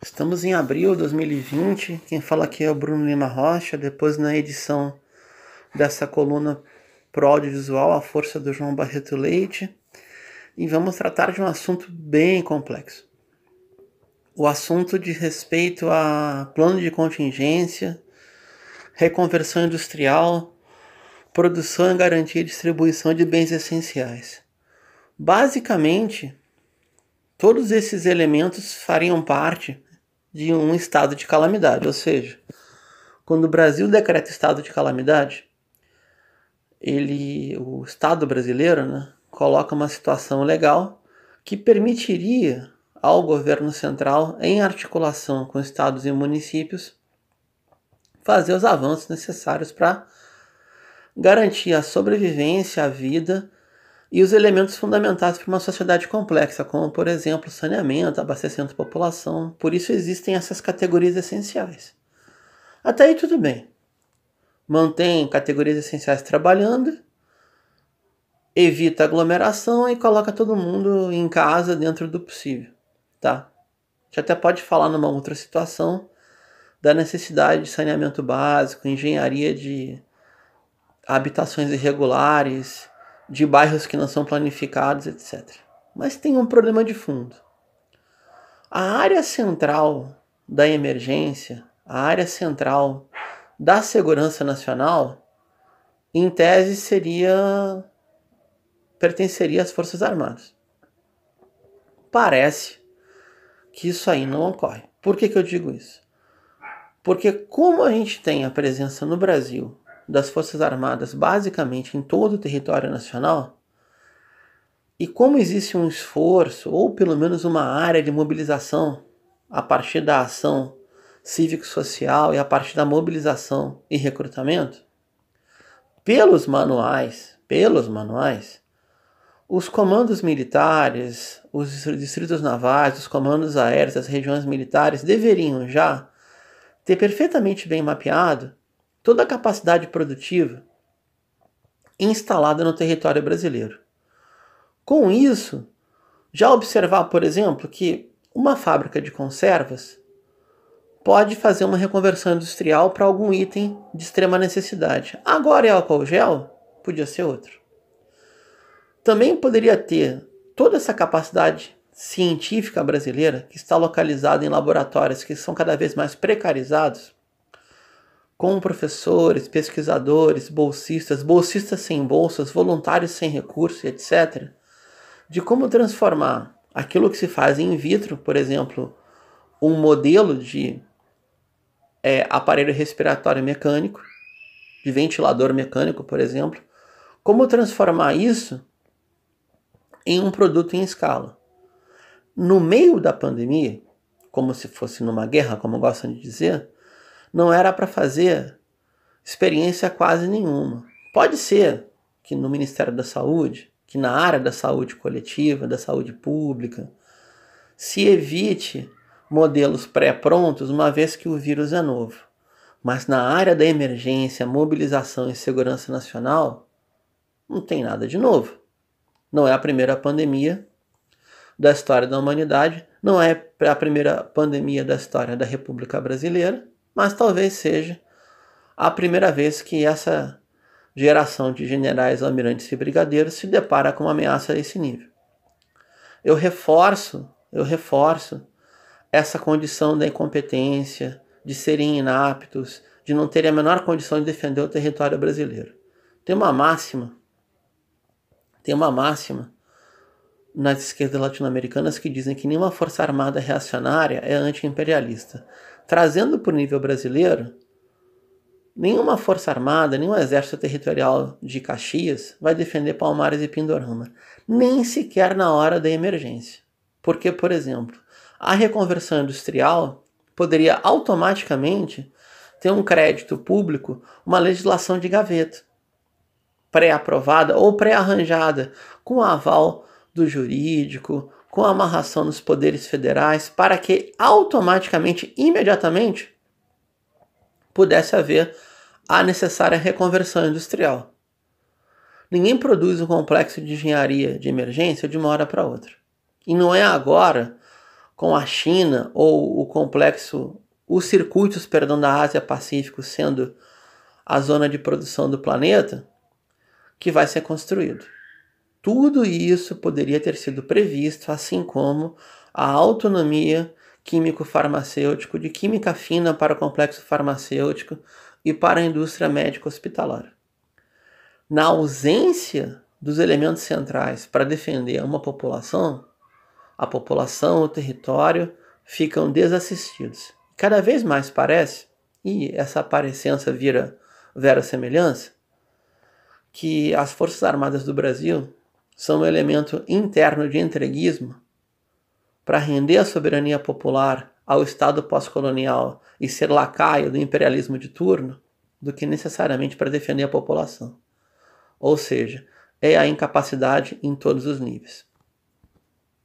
Estamos em abril de 2020. Quem fala aqui é o Bruno Lima Rocha. Depois, na edição dessa coluna pro audiovisual, A Força do João Barreto Leite. E vamos tratar de um assunto bem complexo. O assunto diz respeito a plano de contingência, reconversão industrial, produção e garantia e distribuição de bens essenciais. Basicamente, todos esses elementos fariam parte de um estado de calamidade, ou seja, quando o Brasil decreta estado de calamidade, o Estado brasileiro, coloca uma situação legal que permitiria ao governo central, em articulação com estados e municípios, fazer os avanços necessários para garantir a sobrevivência, a vida e os elementos fundamentais para uma sociedade complexa, como, por exemplo, saneamento, abastecimento da população. Por isso existem essas categorias essenciais. Até aí tudo bem. Mantém categorias essenciais trabalhando, evita aglomeração e coloca todo mundo em casa dentro do possível. Tá? A gente até pode falar numa outra situação da necessidade de saneamento básico, engenharia de habitações irregulares, de bairros que não são planificados, etc. Mas tem um problema de fundo. A área central da emergência, a área central da segurança nacional, em tese pertenceria às Forças Armadas. Parece que isso aí não ocorre. Por que eu digo isso? Porque como a gente tem a presença no Brasil das Forças Armadas basicamente em todo o território nacional, e como existe um esforço, ou pelo menos uma área de mobilização a partir da ação cívico-social e a partir da mobilização e recrutamento, pelos manuais, os comandos militares, os distritos navais, os comandos aéreos, as regiões militares deveriam já ter perfeitamente bem mapeado toda a capacidade produtiva instalada no território brasileiro. Com isso, já observar, por exemplo, que uma fábrica de conservas pode fazer uma reconversão industrial para algum item de extrema necessidade. Agora é álcool gel? Podia ser outro. Também poderia ter toda essa capacidade científica brasileira que está localizada em laboratórios que são cada vez mais precarizados, com professores, pesquisadores, bolsistas sem bolsas, voluntários sem recursos, etc., de como transformar aquilo que se faz in vitro, por exemplo, um modelo de aparelho respiratório mecânico, de ventilador mecânico, por exemplo, como transformar isso em um produto em escala. No meio da pandemia, como se fosse numa guerra, como gostam de dizer, não era para fazer experiência quase nenhuma. Pode ser que no Ministério da Saúde, que na área da saúde coletiva, da saúde pública, se evite modelos pré-prontos, uma vez que o vírus é novo. Mas na área da emergência, mobilização e segurança nacional, não tem nada de novo. Não é a primeira pandemia da história da humanidade, não é a primeira pandemia da história da República Brasileira, mas talvez seja a primeira vez que essa geração de generais, almirantes e brigadeiros se depara com uma ameaça a esse nível. Eu reforço essa condição da incompetência, de serem inaptos, de não terem a menor condição de defender o território brasileiro. Tem uma máxima nas esquerdas latino-americanas que dizem que nenhuma força armada reacionária é anti-imperialista. Trazendo para o nível brasileiro, nenhuma força armada, nenhum exército territorial de Caxias vai defender Palmares e Pindorama, nem sequer na hora da emergência. Porque, por exemplo, a reconversão industrial poderia automaticamente ter um crédito público, uma legislação de gaveta, pré-aprovada ou pré-arranjada, com aval do jurídico, com amarração nos poderes federais, para que automaticamente, imediatamente, pudesse haver a necessária reconversão industrial. Ninguém produz um complexo de engenharia de emergência de uma hora para outra. E não é agora, com a China ou os circuitos, da Ásia-Pacífico sendo a zona de produção do planeta, que vai ser construído. Tudo isso poderia ter sido previsto, assim como a autonomia químico-farmacêutico, de química fina para o complexo farmacêutico e para a indústria médico-hospitalar. Na ausência dos elementos centrais para defender uma população, a população, o território ficam desassistidos. Cada vez mais parece, e essa parecença vira verossemelhança, que as Forças Armadas do Brasil são um elemento interno de entreguismo para render a soberania popular ao Estado pós-colonial e ser lacaio do imperialismo de turno, do que necessariamente para defender a população. Ou seja, é a incapacidade em todos os níveis.